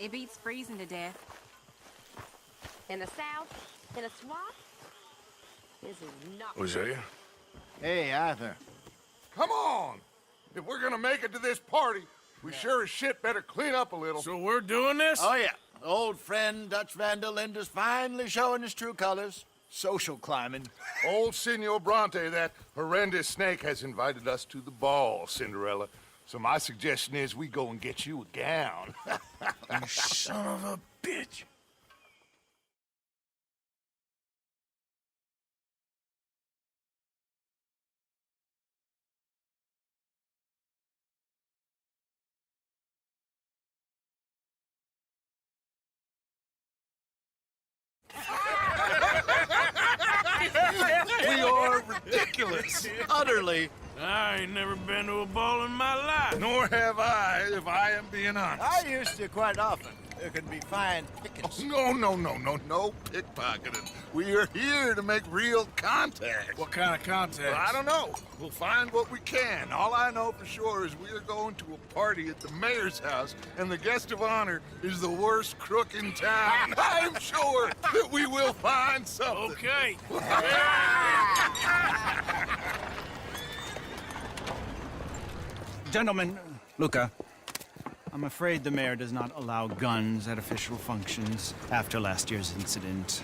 It beats freezing to death. In the South, in a swamp, this is not... Hosea? Hey, Arthur. Come on! If we're gonna make it to this party, we sure as shit better clean up a little. So we're doing this? Oh, yeah. Old friend Dutch Van der Linde's finally showing his true colors. Social climbing. Old Senor Bronte, that horrendous snake, has invited us to the ball, Cinderella. So my suggestion is we go and get you a gown. You son of a bitch. We are ridiculous. Utterly. I ain't never been to a ball in my life. Nor have I, if I am being honest. I used to quite often. There can be fine pickings. No pickpocketing. We are here to make real contact. What kind of contact? Well, I don't know. We'll find what we can. All I know for sure is we are going to a party at the mayor's house, and the guest of honor is the worst crook in town. I'm sure that we will find something. Okay. Gentlemen, Luca, I'm afraid the mayor does not allow guns at official functions after last year's incident.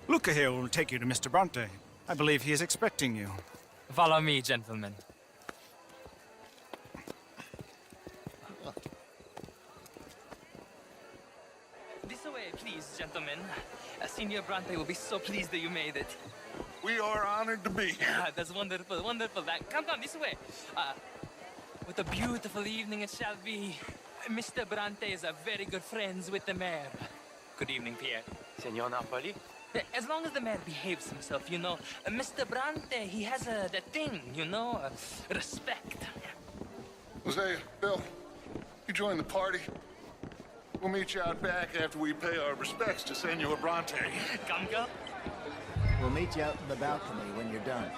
Luca here will take you to Mr. Bronte. I believe he is expecting you. Follow me, gentlemen. This way, please, gentlemen. Senior Bronte will be so pleased that you made it. We are honored to be here. That's wonderful, wonderful. Come this way. What a beautiful evening it shall be. Mr. Bronte is a very good friends with the mayor. Good evening, Pierre. Senor Napoli? As long as the mayor behaves himself, you know. Mr. Bronte, he has that thing, you know, respect. Hosea, Bill, you join the party. We'll meet you out back after we pay our respects to Senor Bronte. Come, go. We'll meet you out in the balcony when you're done.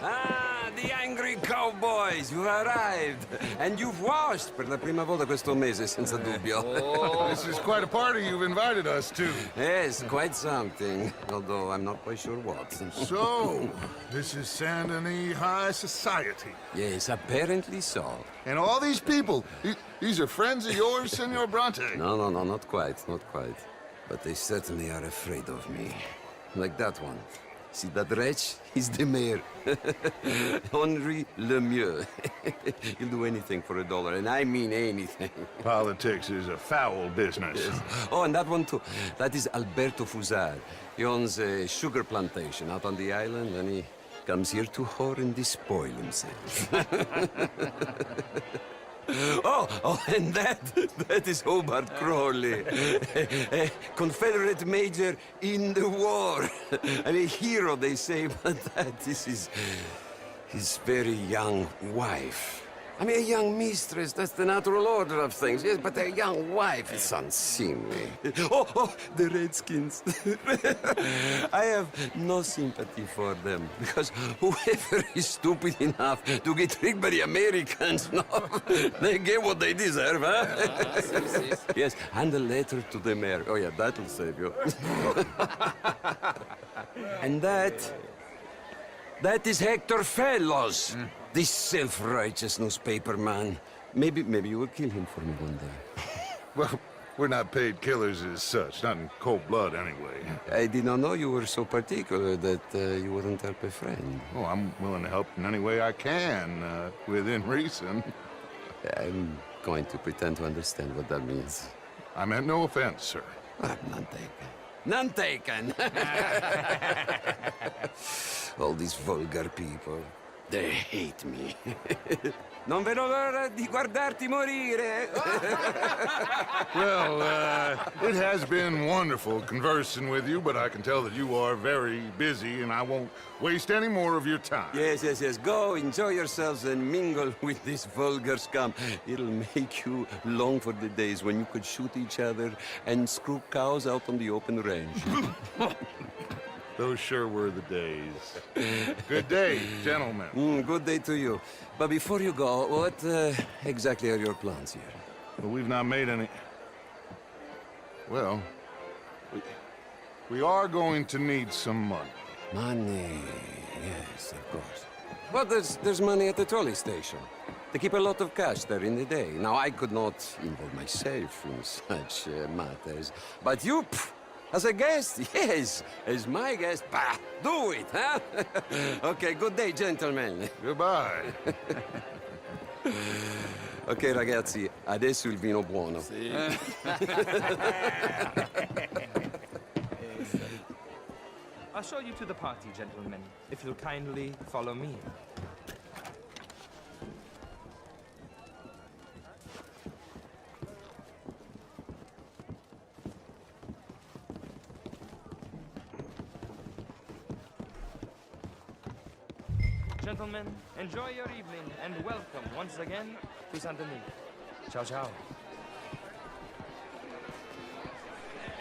Ah, the angry cowboys, you've arrived. And you've washed per la prima volta questo mese, senza dubbio. This is quite a party you've invited us to. Yes, quite something. Although I'm not quite sure what. So, this is Saint Denis High Society. Yes, apparently so. And all these people, these are friends of yours, Senor Bronte? No, not quite, not quite. But they certainly are afraid of me. Like that one. See that wretch? He's the mayor. Henri Lemieux. He'll do anything for $1, and I mean anything. Politics is a foul business. Yes. Oh, and that one too. That is Alberto Fusar. He owns a sugar plantation out on the island, and he comes here to whore and despoil himself. Oh, and that is Hobart Crawley, a Confederate major in the war. And a hero, they say, but that is his very young wife. I mean, a young mistress, that's the natural order of things, yes, but a young wife is unseemly. Oh, the Redskins. I have no sympathy for them, because whoever is stupid enough to get tricked by the Americans, no, they get what they deserve, huh? Yes, and a letter to the mayor. Oh, yeah, that'll save you. And that is Hector Fellows. This self-righteous newspaper man. Maybe you will kill him for me one day. Well, we're not paid killers as such, not in cold blood anyway. I did not know you were so particular that you wouldn't help a friend. Oh, I'm willing to help in any way I can, within reason. I'm going to pretend to understand what that means. I meant no offense, sir. None taken. None taken! All these vulgar people. They hate me. Non vedo l'ora di guardarti morire. Well, it has been wonderful conversing with you, but I can tell that you are very busy, and I won't waste any more of your time. Yes, yes, yes. Go, enjoy yourselves and mingle with this vulgar scum. It'll make you long for the days when you could shoot each other and screw cows out on the open range. Those sure were the days. Good day, gentlemen. Good day to you. But before you go, what exactly are your plans here? Well, we've not made any... Well, we are going to need some money. Money, yes, of course. But there's money at the trolley station. They keep a lot of cash there in the day. Now, I could not involve myself in such matters. But you, as a guest, yes, as my guest, bah, do it, huh? Okay, good day, gentlemen. Goodbye. Ok, ragazzi, adesso il vino buono. I'll show you to the party, gentlemen, if you'll kindly follow me. Gentlemen, enjoy your evening and welcome once again to Saint Denis. Ciao, ciao.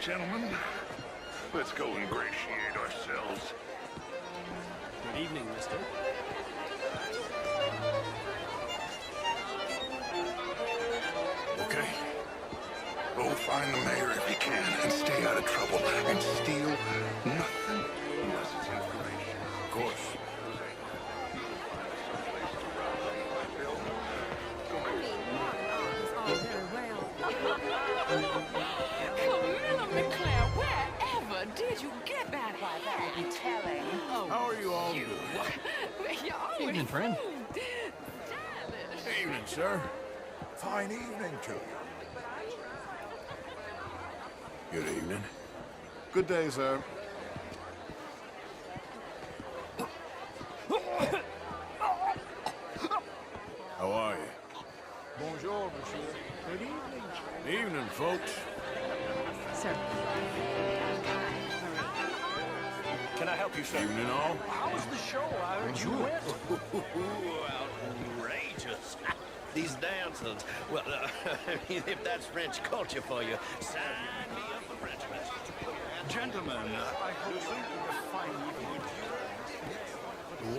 Gentlemen, let's go ingratiate ourselves. Good evening, mister. Okay. Go find the mayor if you can and stay out of trouble and steal nothing unless it's information. Of course. Camilla McClare, wherever did you get that hat? That would be telling. How are you all doing? You're always Evening, friend. stylish. Evening, sir. Fine evening to you. Good evening. Good day, sir. How are you? Bonjour, monsieur. Good evening. Evening, folks. Sir. Can I help you, sir? Evening, all. How was the show? I heard you went. Outrageous. These dancers. Well, I mean, if that's French culture for you, sign me up for French message. Gentlemen, I hope you have a fine evening.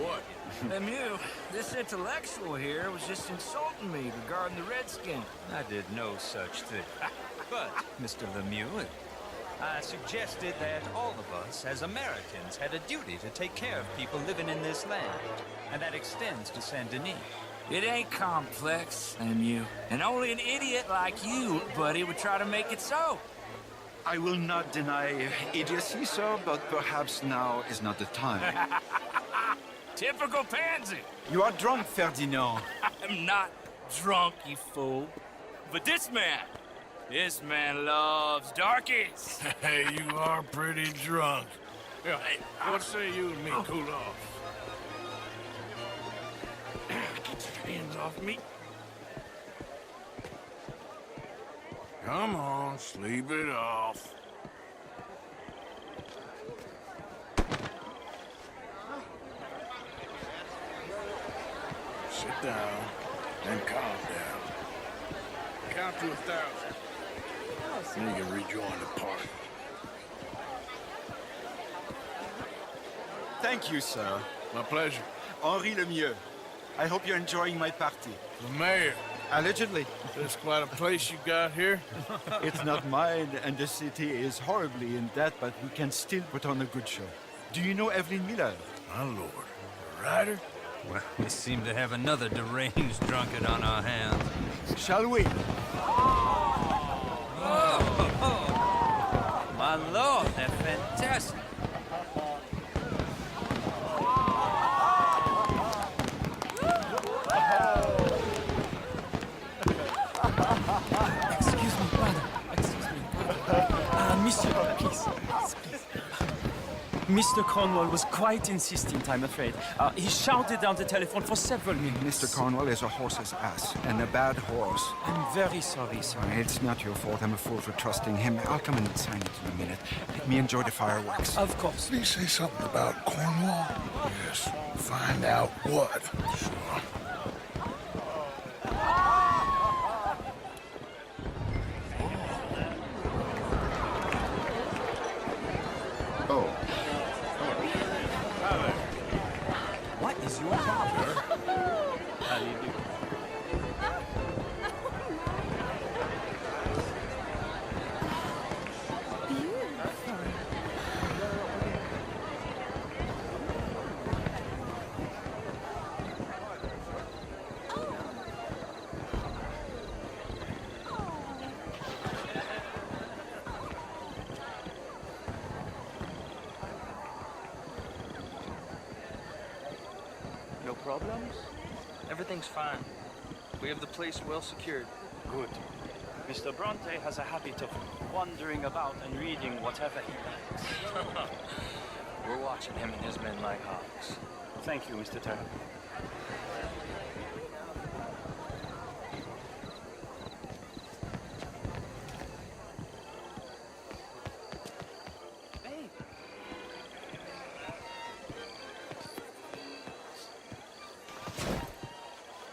What? Lemieux, this intellectual here was just insulting me regarding the Redskin. I did no such thing. But, Mr. Lemieux, I suggested that all of us, as Americans, had a duty to take care of people living in this land. And that extends to Saint Denis. It ain't complex, Lemieux. And only an idiot like you, buddy, would try to make it so. I will not deny idiocy, sir, but perhaps now is not the time. Typical pansy. You are drunk, Ferdinand. I'm not drunk, you fool. But this man loves darkies. Hey, you are pretty drunk. Yeah, what say you and me cool off? Get your hands off me. Come on, sleep it off. Sit down and calm down. Count to 1,000. Then you can rejoin the party. Thank you, sir. My pleasure. Henri Lemieux. I hope you're enjoying my party. The mayor. Allegedly. This quite a place you got here. It's not mine, and the city is horribly in debt, but we can still put on a good show. Do you know Evelyn Miller? My lord. A rider? Well, we seem to have another deranged drunkard on our hands. Shall we? My lord, they're fantastic. Excuse me, brother. Excuse me. Monsieur, please. Mr. Cornwall was quite insistent, I'm afraid. He shouted down the telephone for several minutes. Mr. Cornwall is a horse's ass, and a bad horse. I'm very sorry, sir. It's not your fault. I'm a fool for trusting him. I'll come and sign it in a minute. Let me enjoy the fireworks. Of course. Did he say something about Cornwall? Yes. Find out what. Sure. What is your problem? How do you do? No problems? Everything's fine. We have the place well secured. Good. Mr. Bronte has a habit of wandering about and reading whatever he likes. We're watching him and his men like hawks. Thank you, Mr. Turner.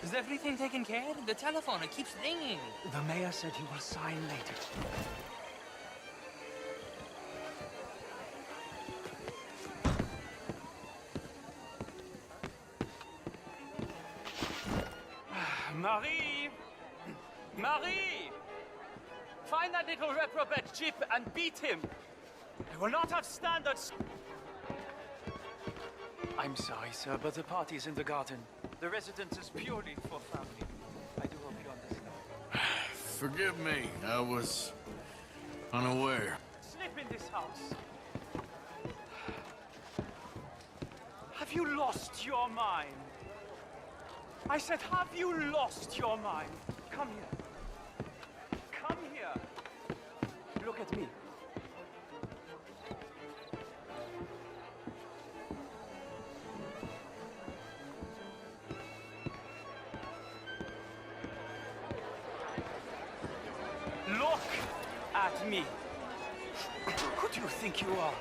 Is everything taken care of? The telephone, it keeps ringing. The mayor said he will sign later. Marie! Marie! Find that little reprobate Chip and beat him. I will not have standards. I'm sorry, sir, but the party's in the garden. The residence is purely for family. I do hope you understand. Forgive me. I was unaware. Slip in this house. Have you lost your mind? I said, have you lost your mind? Come here. Come here. Look at me. Look at me. Who do you think you are?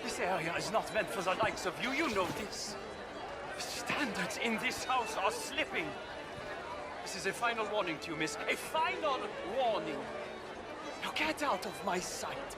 This area is not meant for the likes of you. You know this. The standards in this house are slipping. This is a final warning to you, miss. A final warning. Now get out of my sight.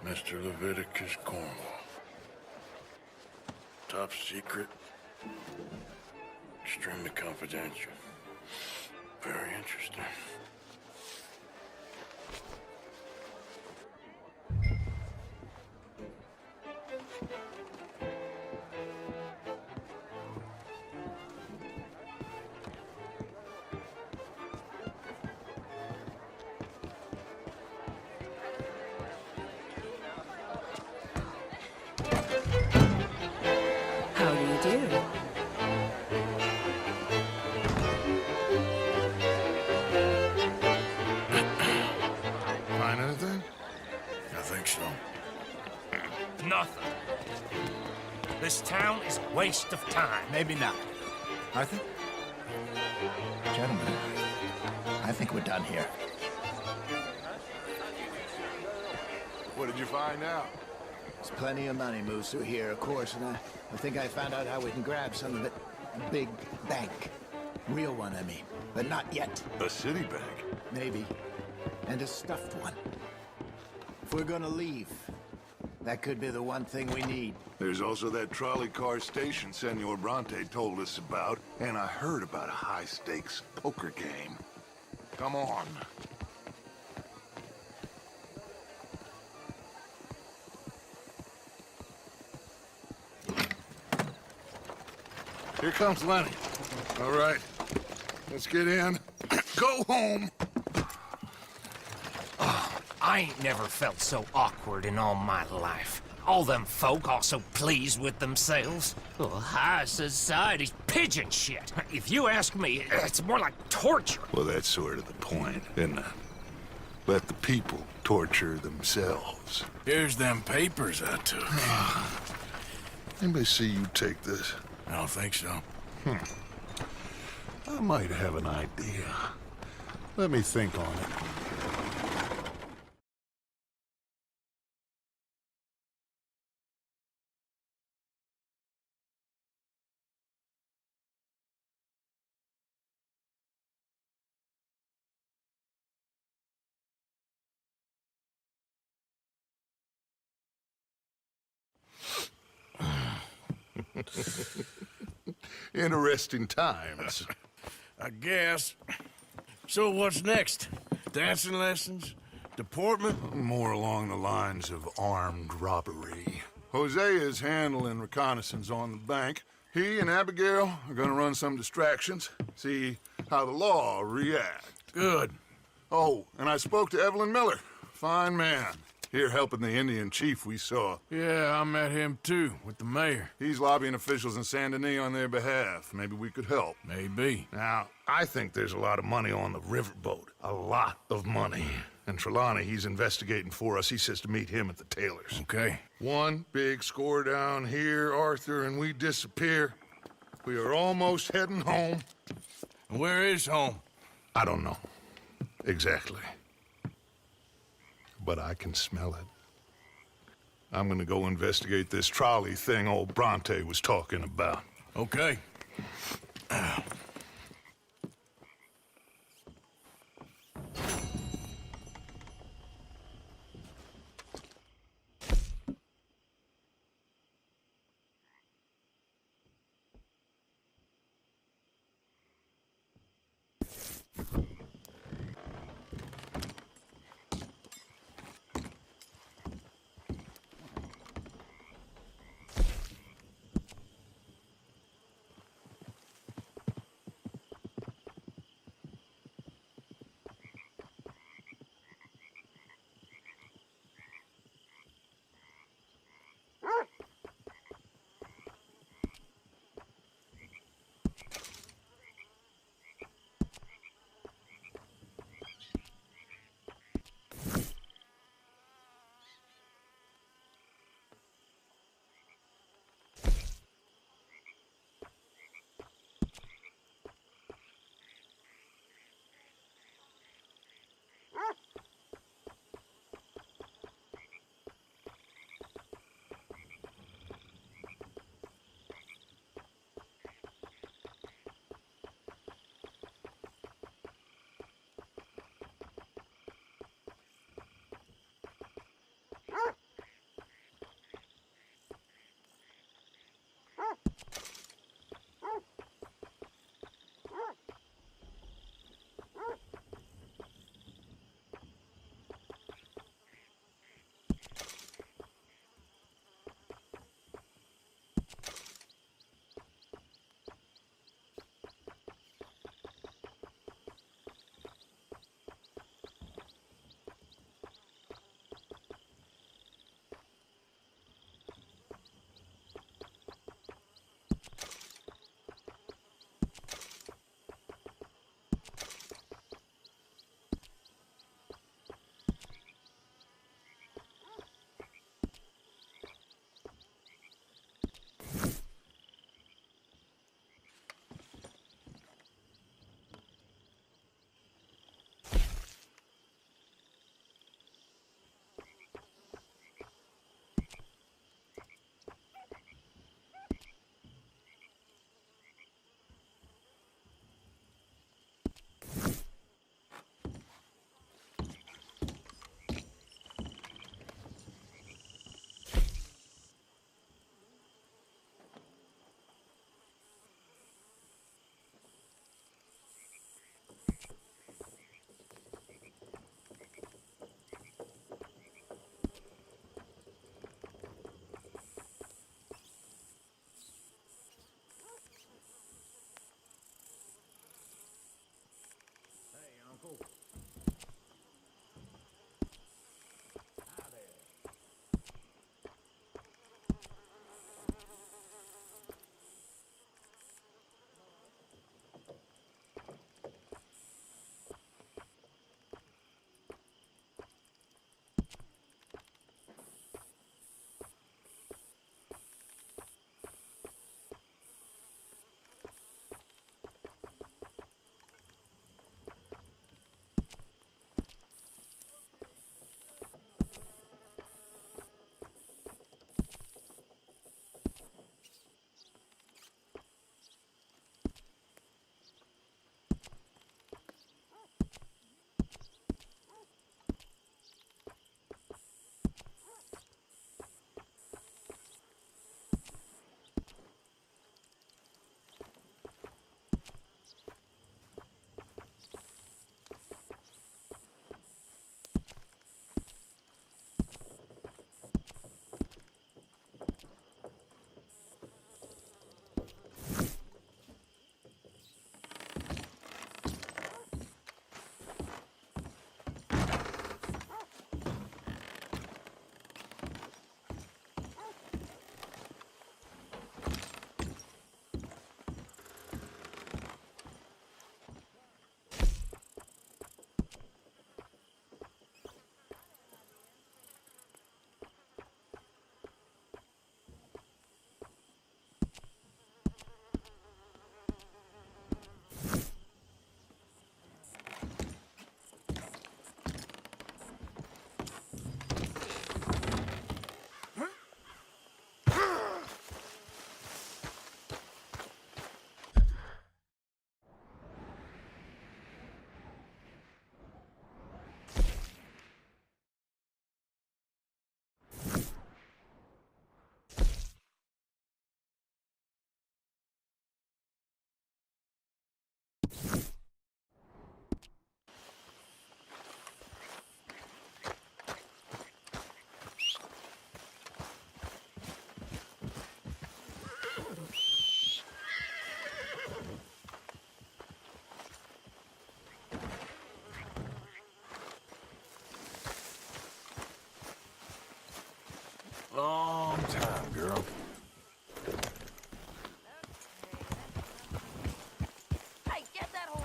Mr. Leviticus Cornwall. Top secret. Extremely confidential. Very interesting. How do you do? Find anything? I think so. Nothing. This town is a waste of time. Maybe not. Arthur? Gentlemen, I think we're done here. What did you find out? There's plenty of money moves through here, of course, and I think I found out how we can grab some of it. A big bank. Real one, I mean. But not yet. A city bank? Maybe. And a stuffed one. If we're gonna leave, that could be the one thing we need. There's also that trolley car station Senor Bronte told us about, and I heard about a high-stakes poker game. Come on. Here comes Lenny. All right, let's get in. Go home. Oh, I ain't never felt so awkward in all my life. All them folk all so pleased with themselves. Oh, high society's pigeon shit. If you ask me, it's more like torture. Well, that's sort of the point, isn't it? Let the people torture themselves. Here's them papers I took. Anybody see you take this? I don't think so. I might have an idea. Let me think on it. Interesting times. I guess. So what's next? Dancing lessons? Deportment? More along the lines of armed robbery. Jose is handling reconnaissance on the bank. He and Abigail are gonna run some distractions, see how the law reacts. Good. Oh, and I spoke to Evelyn Miller. Fine man. Here helping the Indian chief we saw. Yeah, I met him too, with the mayor. He's lobbying officials in Saint Denis on their behalf. Maybe we could help. Maybe. Now, I think there's a lot of money on the riverboat. A lot of money. And Trelawney, he's investigating for us. He says to meet him at the Taylor's. Okay. One big score down here, Arthur, and we disappear. We are almost heading home. And where is home? I don't know. Exactly. But I can smell it. I'm gonna go investigate this trolley thing old Bronte was talking about. Okay.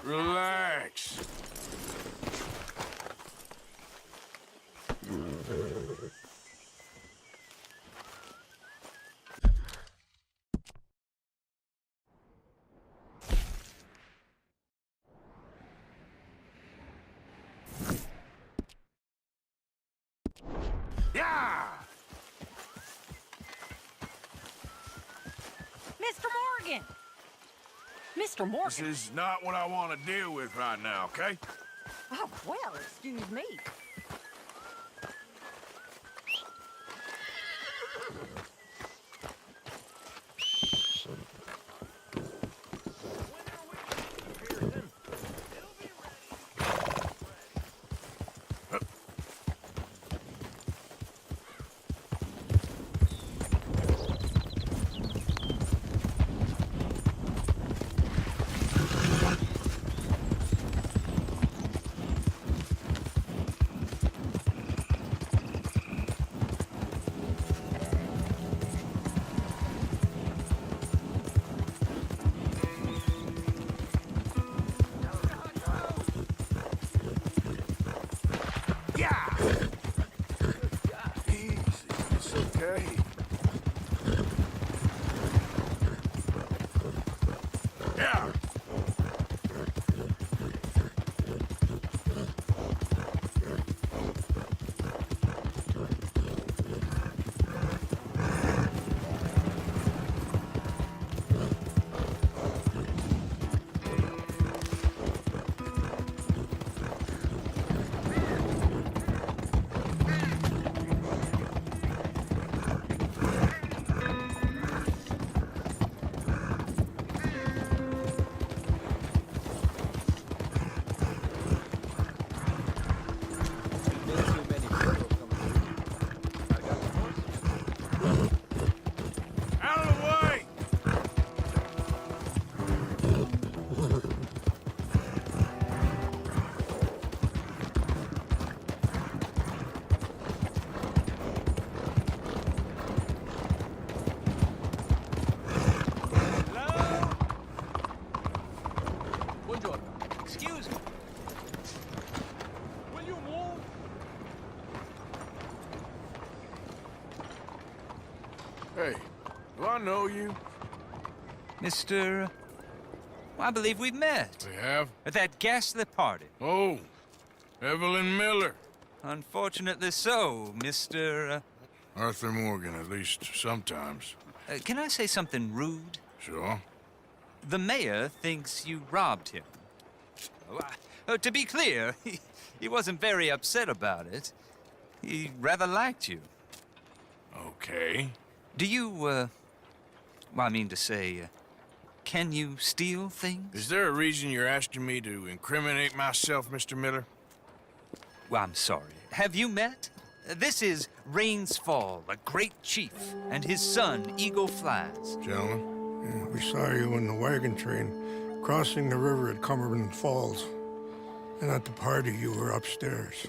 Relax. Yeah! Mr. Morgan! Mr. Morgan! This is not what I want to deal with right now, okay? Oh, well, excuse me. Excuse me. Will you move? Hey, do I know you? Mr. Well, I believe we've met. We have? At that ghastly party. Oh, Evelyn Miller. Unfortunately so, Mr. Arthur Morgan, at least sometimes. Can I say something rude? Sure. The mayor thinks you robbed him. To be clear, he wasn't very upset about it. He rather liked you. Okay. Do you, well, I mean to say, can you steal things? Is there a reason you're asking me to incriminate myself, Mr. Miller? Well, I'm sorry. Have you met? This is Rains Fall, a great chief, and his son, Eagle Flies. Gentlemen? Yeah, we saw you in the wagon train crossing the river at Cumberland Falls. And at the party, you were upstairs.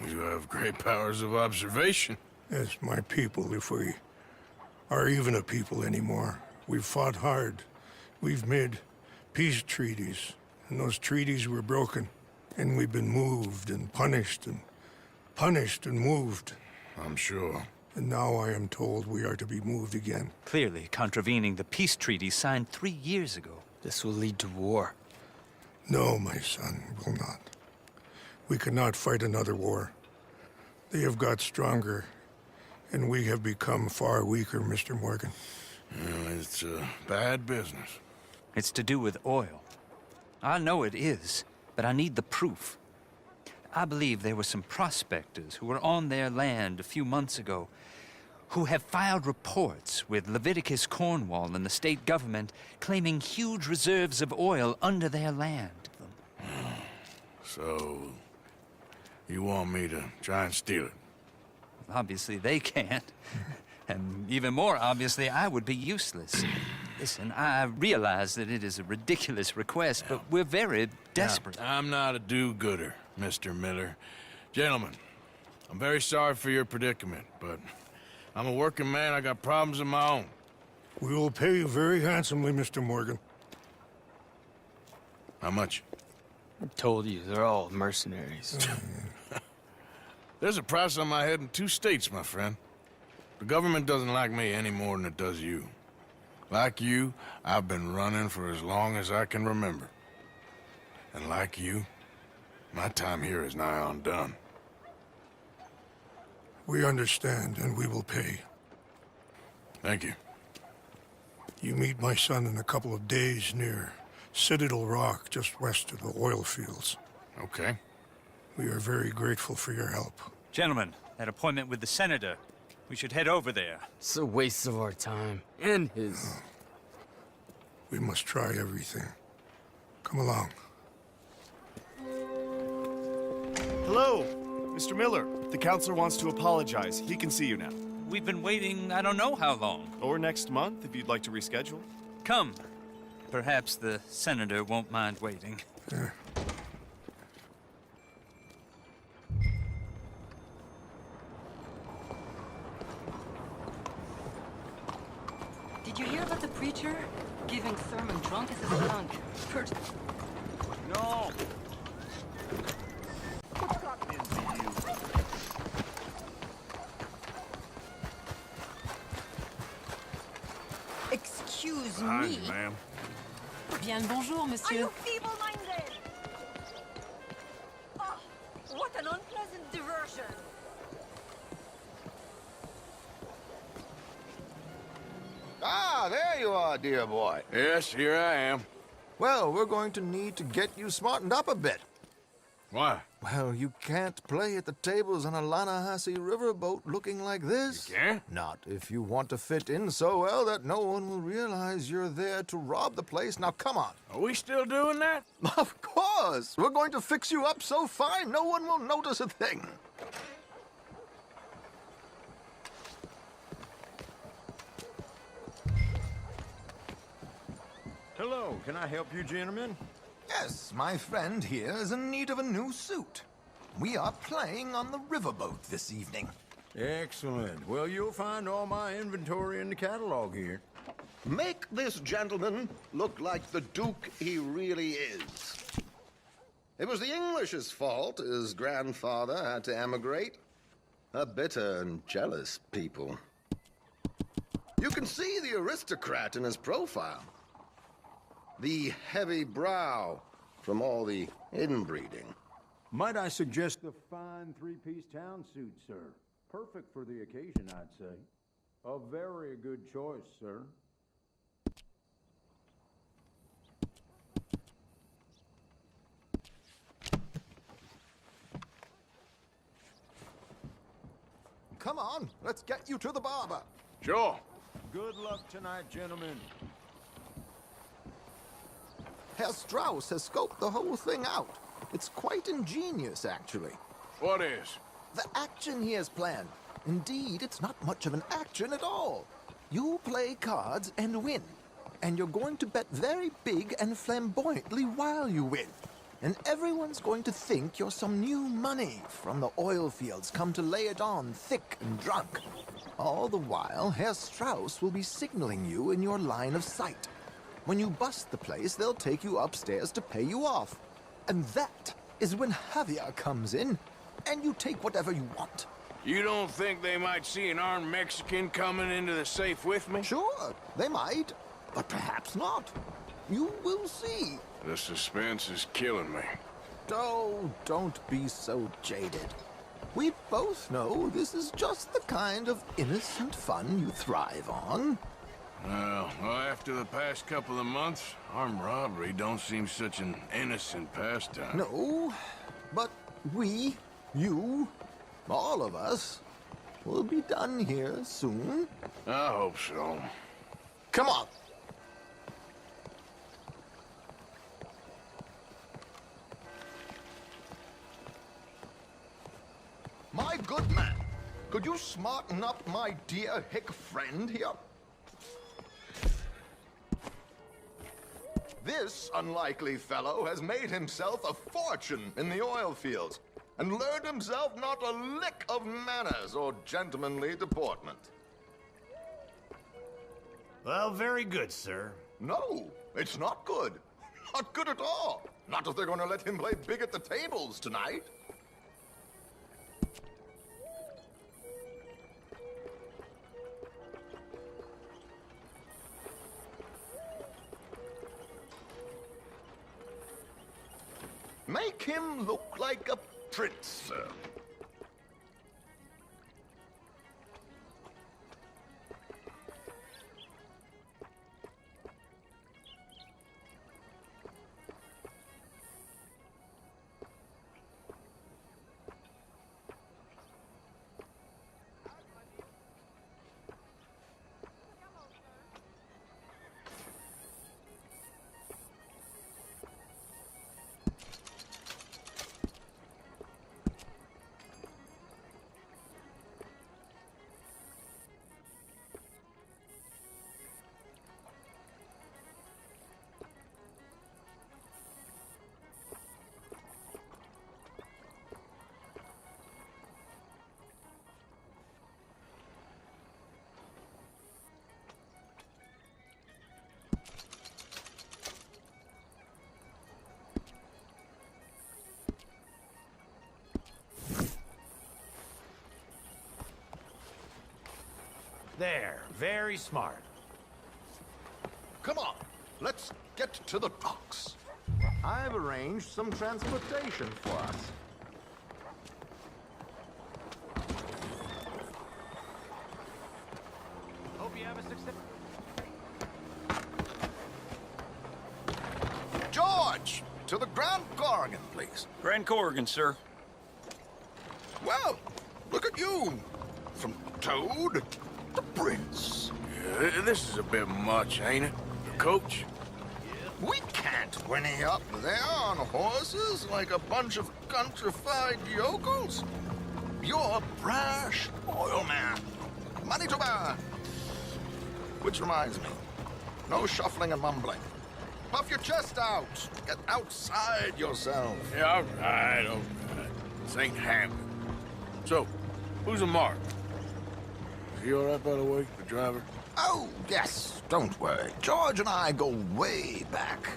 You have great powers of observation. Yes, my people, if we are even a people anymore. We've fought hard. We've made peace treaties, and those treaties were broken. And we've been moved and punished and moved. I'm sure. And now I am told we are to be moved again. Clearly contravening the peace treaty signed 3 years ago. This will lead to war. No, my son, will not. We cannot fight another war. They have got stronger, and we have become far weaker, Mr. Morgan. Well, it's bad business. It's to do with oil. I know it is, but I need the proof. I believe there were some prospectors who were on their land a few months ago who have filed reports with Leviticus Cornwall and the state government claiming huge reserves of oil under their land. So, you want me to try and steal it? Obviously they can't. And even more obviously, I would be useless. Listen, I realize that it is a ridiculous request, but we're very desperate. Now, I'm not a do-gooder, Mr. Miller. Gentlemen, I'm very sorry for your predicament, but I'm a working man. I got problems of my own. We will pay you very handsomely, Mr. Morgan. How much? I told you, they're all mercenaries. There's a price on my head in 2 states, my friend. The government doesn't like me any more than it does you. Like you, I've been running for as long as I can remember. And like you, my time here is nigh on done. We understand, and we will pay. Thank you. You meet my son in a couple of days near Citadel Rock, just west of the oil fields. Okay. We are very grateful for your help. Gentlemen, that appointment with the senator. We should head over there. It's a waste of our time. And his. We must try everything. Come along. Hello, Mr. Miller. The counselor wants to apologize. He can see you now. We've been waiting I don't know how long. Or next month, if you'd like to reschedule. Come. Perhaps the senator won't mind waiting. Yeah. Did you hear about the preacher giving sermon drunk as his drunk? No. What's gotten into you? Excuse Hi, me. ma'am. Bien le bonjour, monsieur. Are you feeble-minded? Oh, what an unpleasant diversion. Ah, there you are, dear boy. Yes, here I am. Well, we're going to need to get you smartened up a bit. Why? Well, you can't play at the tables on a Lannahechee riverboat looking like this. You can't? Not if you want to fit in so well that no one will realize you're there to rob the place. Now, come on. Are we still doing that? Of course. We're going to fix you up so fine no one will notice a thing. Hello, can I help you, gentlemen? Yes, my friend here is in need of a new suit. We are playing on the riverboat this evening. Excellent. Well, you'll find all my inventory in the catalog here. Make this gentleman look like the Duke he really is. It was the English's fault his grandfather had to emigrate. A bitter and jealous people. You can see the aristocrat in his profile. The heavy brow from all the inbreeding. Might I suggest the fine three-piece town suit, sir? Perfect for the occasion, I'd say. A very good choice, sir. Come on, let's get you to the barber. Sure. Good luck tonight, gentlemen. Herr Strauss has scoped the whole thing out. It's quite ingenious, actually. What is? The action he has planned. Indeed, it's not much of an action at all. You play cards and win. And you're going to bet very big and flamboyantly while you win. And everyone's going to think you're some new money from the oil fields come to lay it on thick and drunk. All the while, Herr Strauss will be signaling you in your line of sight. When you bust the place, they'll take you upstairs to pay you off. And that is when Javier comes in, and you take whatever you want. You don't think they might see an armed Mexican coming into the safe with me? Sure, they might, but perhaps not. You will see. The suspense is killing me. Oh, don't be so jaded. We both know this is just the kind of innocent fun you thrive on. Well, after the past couple of months, armed robbery don't seem such an innocent pastime. No, but we, you, all of us, will be done here soon. I hope so. Come on. My good man, could you smarten up my dear hick friend here? This unlikely fellow has made himself a fortune in the oil fields and learned himself not a lick of manners or gentlemanly deportment. Well, very good, sir. No, it's not good. not good at all. Not if they're going to let him play big at the tables tonight. Make him look like a prince, sir. There, very smart. Come on, let's get to the docks. I've arranged some transportation for us. Hope you have a success. George, to the Grand Corrigan, please. Grand Corrigan, sir. Well, look at you. From Toad to Prince. Yeah, this is a bit much, ain't it? The coach? We can't whinny up there on horses like a bunch of countrified yokels. You're a brash oil man. Money to burn. Which reminds me, no shuffling and mumbling. Puff your chest out. Get outside yourself. Yeah, all right. This ain't happening. So, who's a mark? Is he all right, by the way, the driver? Oh, yes. Don't worry. George and I go way back.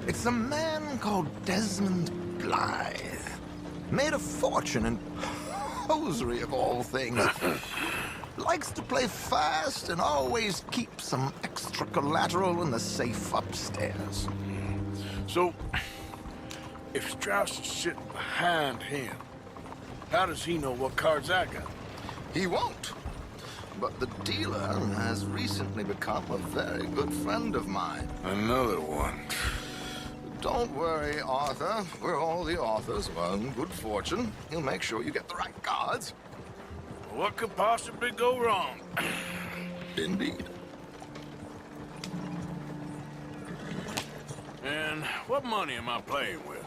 It's a man called Desmond Blythe. Made a fortune in hosiery of all things. Likes to play fast and always keep some extra collateral in the safe upstairs. So, if Strauss is sitting behind him, how does he know what cards I got? He won't. But the dealer has recently become a very good friend of mine. Another one. Don't worry, Arthur. We're all the authors of our own good fortune. He'll make sure you get the right cards. What could possibly go wrong? Indeed. And what money am I playing with?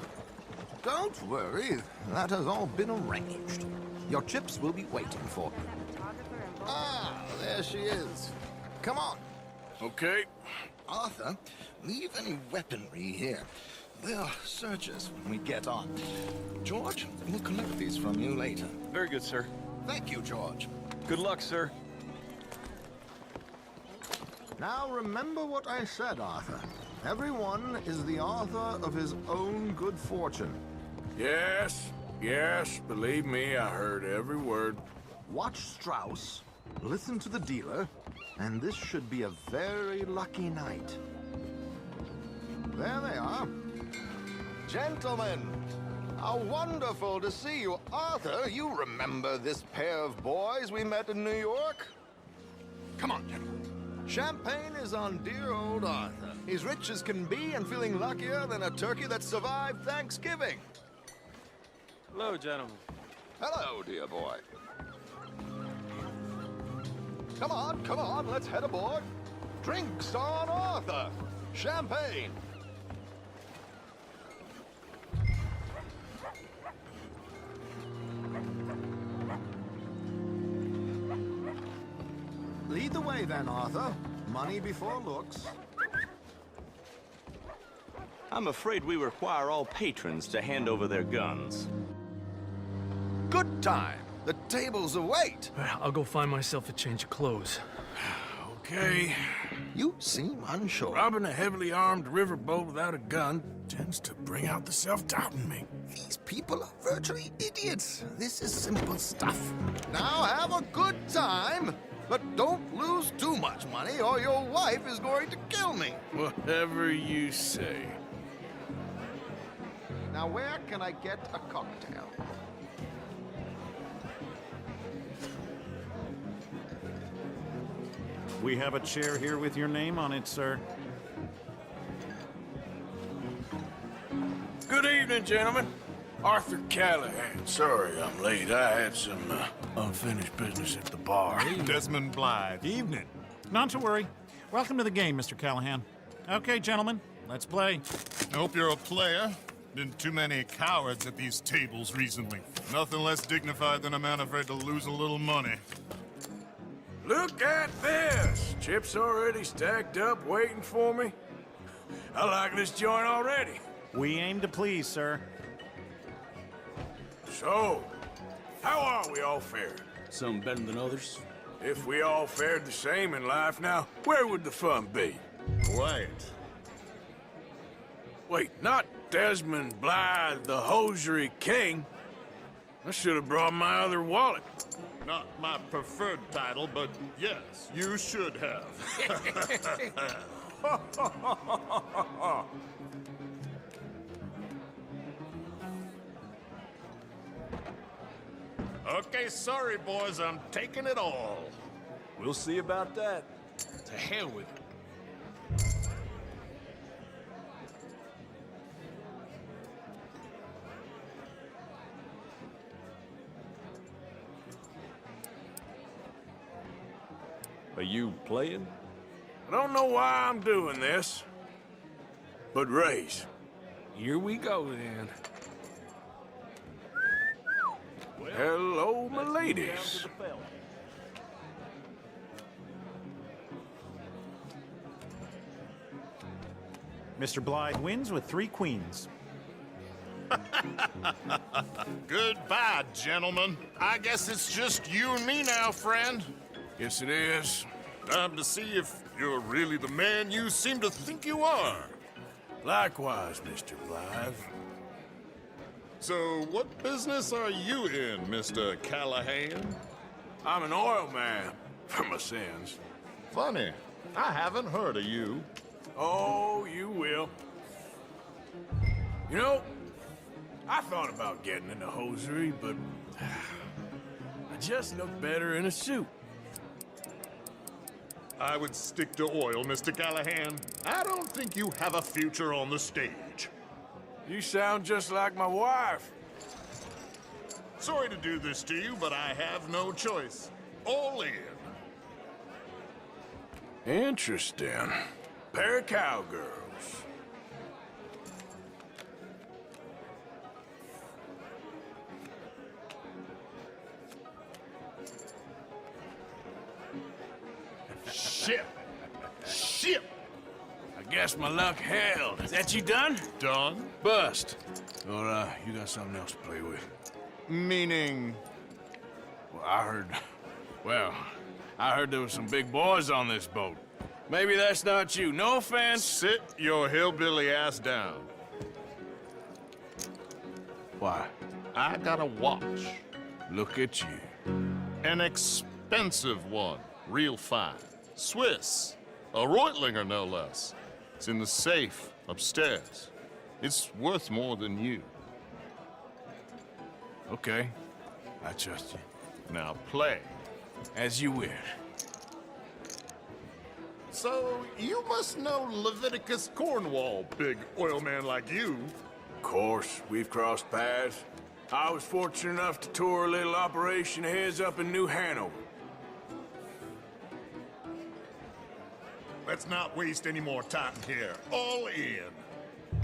Don't worry. That has all been arranged. Your chips will be waiting for you. Ah, there she is. Come on. Okay. Arthur, leave any weaponry here. They'll search us when we get on. George, we'll collect these from you later. Very good, sir. Thank you, George. Good luck, sir. Now remember what I said, Arthur. Everyone is the author of his own good fortune. Yes, believe me, I heard every word. Watch Strauss, listen to the dealer, and this should be a very lucky night. There they are. Gentlemen, how wonderful to see you. Arthur, you remember this pair of boys we met in New York? Come on, gentlemen. Champagne is on dear old Arthur. He's rich as can be and feeling luckier than a turkey that survived Thanksgiving. Hello, gentlemen. Hello, dear boy. Come on, let's head aboard. Drinks on Arthur. Champagne. Lead the way then, Arthur. Money before looks. I'm afraid we require all patrons to hand over their guns. Good time. The tables await. I'll go find myself a change of clothes. Okay. You seem unsure. Robbing a heavily armed riverboat without a gun tends to bring out the self-doubt in me. These people are virtually idiots. This is simple stuff. Now have a good time, but don't lose too much money or your wife is going to kill me. Whatever you say. Now where can I get a cocktail? We have a chair here with your name on it, sir. Good evening, gentlemen. Arthur Callahan. Sorry I'm late. I had some unfinished business at the bar. Desmond Blythe. Evening. Not to worry. Welcome to the game, Mr. Callahan. Okay, gentlemen, let's play. I hope you're a player. Been too many cowards at these tables recently. Nothing less dignified than a man afraid to lose a little money. Look at this! Chips already stacked up, waiting for me. I like this joint already. We aim to please, sir. So, how are we all fared? Some better than others. If we all fared the same in life now, where would the fun be? Quiet. Wait, not Desmond Blythe, the hosiery king. I should have brought my other wallet. Not my preferred title, but yes, you should have. Okay, sorry, boys, I'm taking it all. We'll see about that. To hell with it. Are you playing? I don't know why I'm doing this, but raise. Here we go, then. Hello, my ladies. Mr. Blythe wins with 3 queens. Goodbye, gentlemen. I guess it's just you and me now, friend. Yes, it is. Time to see if you're really the man you seem to think you are. Likewise, Mr. Blythe. So, what business are you in, Mr. Callahan? I'm an oil man, for my sins. Funny. I haven't heard of you. Oh, you will. You know, I thought about getting into hosiery, but I just look better in a suit. I would stick to oil, Mr. Callahan. I don't think you have a future on the stage. You sound just like my wife. Sorry to do this to you, but I have no choice. All in. Interesting. Pair of cowgirls. Ship! Ship! I guess my luck held. Is that you done? Done? Bust. Or, you got something else to play with? Meaning? Well, I heard there was some big boys on this boat. Maybe that's not you. No offense. Sit your hillbilly ass down. Why? I got a watch. Look at you. An expensive one. Real fine. Swiss. A Reutlinger, no less. It's in the safe upstairs. It's worth more than you. Okay. I trust you. Now play. As you wish. So, you must know Leviticus Cornwall, big oil man like you. Of course, we've crossed paths. I was fortunate enough to tour a little operation of his up in New Hanover. Let's not waste any more time here. All in.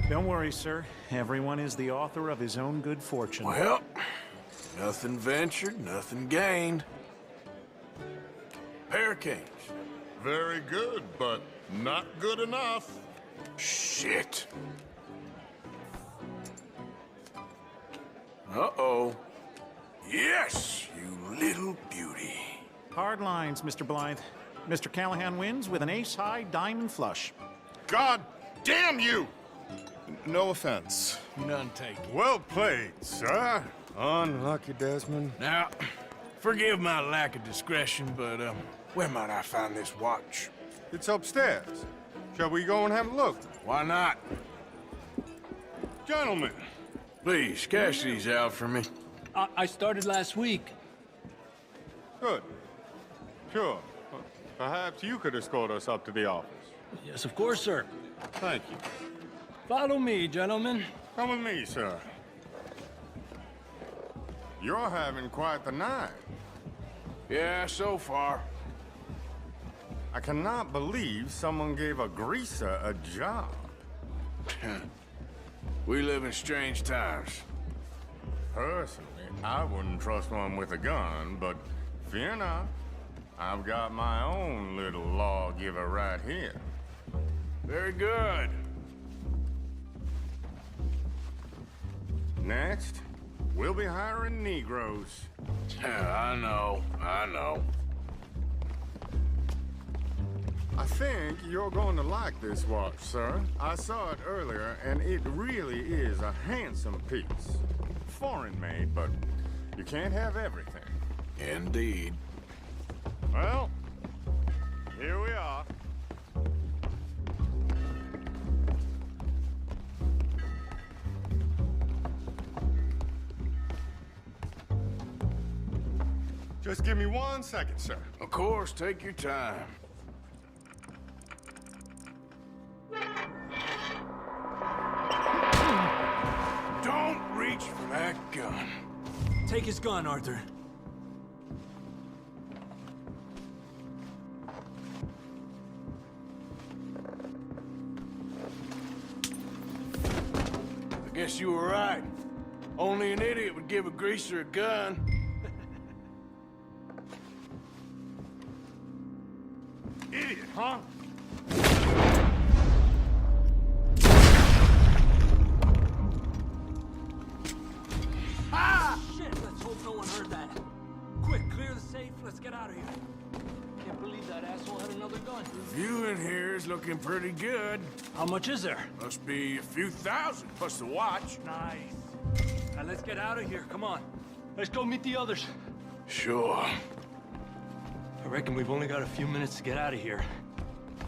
Don't worry, sir. Everyone is the author of his own good fortune. Well, nothing ventured, nothing gained. Pair of kings. Very good, but not good enough. Shit. Uh-oh. Yes, you little beauty. Hard lines, Mr. Blythe. Mr. Callahan wins with an ace-high diamond flush. God damn you! No offense. None taken. Well played, sir. Unlucky, Desmond. Now, forgive my lack of discretion, but, where might I find this watch? It's upstairs. Shall we go and have a look? Why not? Gentlemen. Please, cash these out for me. I started last week. Good. Sure. Perhaps you could escort us up to the office. Yes, of course, sir. Thank you. Follow me, gentlemen. Come with me, sir. You're having quite the night. Yeah, so far. I cannot believe someone gave a greaser a job. We live in strange times. Personally, I wouldn't trust one with a gun, but fear not. I've got my own little lawgiver right here. Very good. Next, we'll be hiring Negroes. I know. I think you're going to like this watch, sir. I saw it earlier, and it really is a handsome piece. Foreign made, but you can't have everything. Indeed. Well, here we are. Just give me 1 second, sir. Of course, take your time. Don't reach for that gun. Take his gun, Arthur. I guess you were right. Only an idiot would give a greaser a gun. Idiot, huh? Ah! Shit, let's hope no one heard that. Quick, clear the safe, let's get out of here. Can't believe that asshole had another gun. View in here is looking pretty good. How much is there? Must be a few thousand, plus the watch. Nice. Now let's get out of here, come on. Let's go meet the others. Sure. I reckon we've only got a few minutes to get out of here.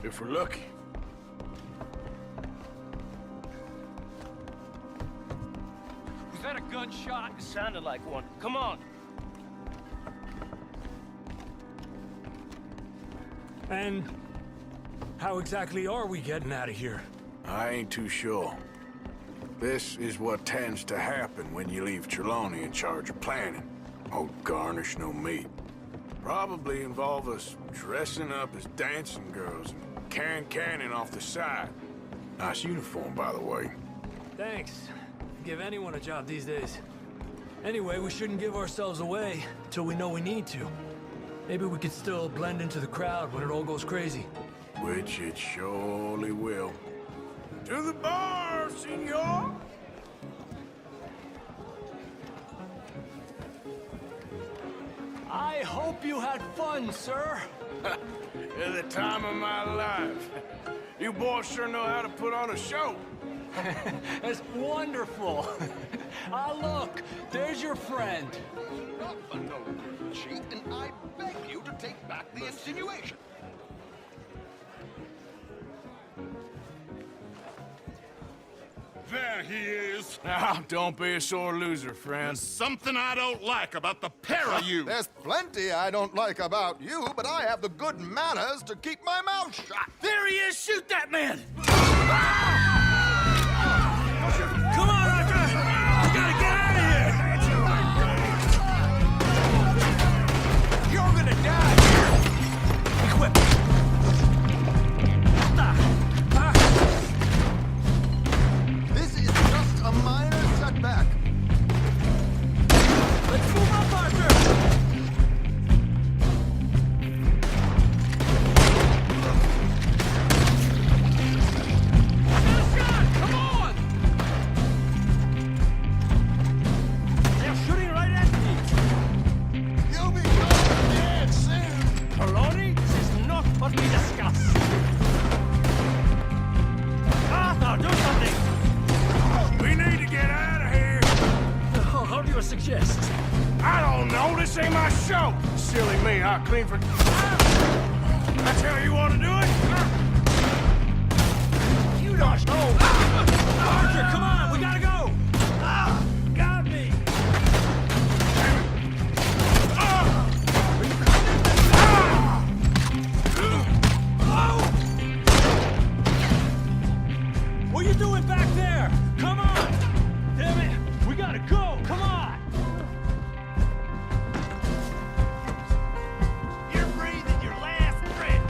If we're lucky. Was that a gunshot? It sounded like one. Come on. And how exactly are we getting out of here? I ain't too sure. This is what tends to happen when you leave Trelawney in charge of planning. Oh, garnish no meat. Probably involve us dressing up as dancing girls and carrying cannon off the side. Nice uniform, by the way. Thanks. Give anyone a job these days. Anyway, we shouldn't give ourselves away till we know we need to. Maybe we could still blend into the crowd when it all goes crazy. Which it surely will. To the bar, senor! I hope you had fun, sir. At the time of my life. You boys sure know how to put on a show. That's wonderful. Ah, look, there's your friend. Not for no reason, Chique, and I beg you to take back the insinuation. There he is. Now, don't be a sore loser, friend. There's something I don't like about the pair of you. There's plenty I don't like about you, but I have the good manners to keep my mouth shut. There he is! Shoot that man! Come on, Arthur! We gotta get out of here! You're gonna die! Equip! This is just a minor setback. Let's move up, Arthur! chest? I don't know. This ain't my show. Silly me. I'll clean for... That's how you want to do it? You don't know. Arthur, come on, we gotta go. Got me. What are you doing back there? Come on. Damn it, we gotta go. Come on. You're breathing your last breath.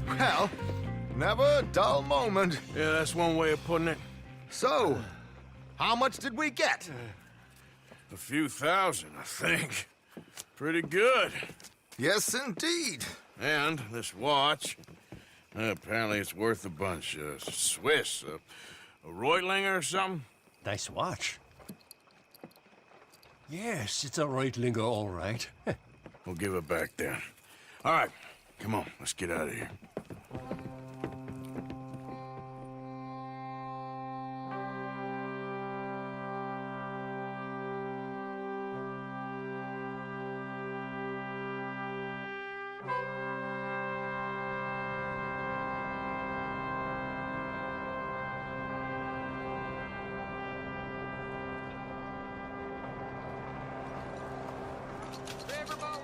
Well, never a dull moment. Yeah, that's one way of putting it. So, how much did we get? A few thousand, I think. Pretty good. Yes, indeed. And this watch, apparently it's worth a bunch. Swiss, a Reutlinger or something? Nice watch. Yes, it's a Reutlinger, all right. We'll give it back then. All right, come on, let's get out of here. Riverboat